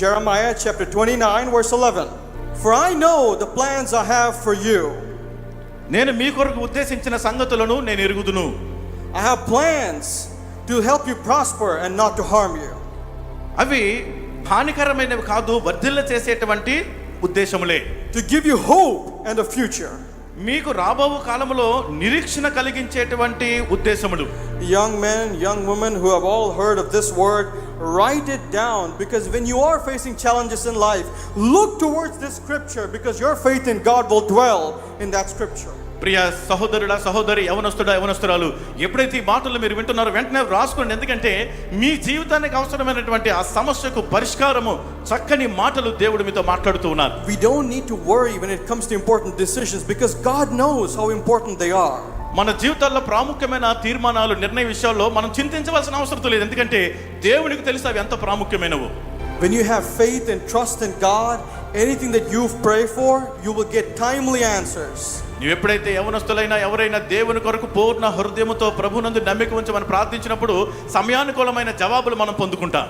Jeremiah chapter 29 verse 11. For I know the plans I have for you. నేను మీ కొరకు ఉద్దేశించిన సంగతులను నేను ఎరుగుదును. I have plans to help you prosper and not to harm you. అవి హానికరమైనవి కాదు, వర్ధిల్ల చేసేటువంటి ఉద్దేశములే. To give you hope and a future. మీకు రాబో కాలములో నిరీక్షణ కలిగించేటువంటి ఉద్దేశములు. Young men, young women who have all heard of this word, write it down, because when you are facing challenges in life, look towards this scripture, because your faith in God will dwell in that scripture. ప్రియ సహోదరుడా, సహోదరి, యవనస్తుడా, యవనస్తురాలు, ఎప్పుడైతే ఈ మాటలు మీరు వింటున్నారో వెంటనే రాసుకోండి. ఎందుకంటే మీ జీవితానికి అవసరమైనటువంటి ఆ సమస్యకు పరిష్కారము చక్కని మాటలు దేవుడు మీతో మాట్లాడుతూ ఉన్నారు. We don't need to worry when it comes to important decisions, because God knows how important they are. మన జీవితాల్లో ప్రాముఖ్యమైన తీర్మానాలు, నిర్ణయ విషయాల్లో మనం చింతించవలసిన అవసరం లేదు. ఎందుకంటే దేవునికి తెలుసు అవి ఎంత ప్రాముఖ్యమైనవో. When you have faith and trust in God, anything that you pray for, you will get timely answers. నువ్వు ఎప్పుడైతే యవనస్తులైనా ఎవరైనా దేవుని కొరకు పూర్ణ హృదయముతో ప్రభునందు నమ్మిక ఉంచి మనం ప్రార్థించినప్పుడు సమయానుకూలమైన జవాబులు మనం పొందుకుంటాం.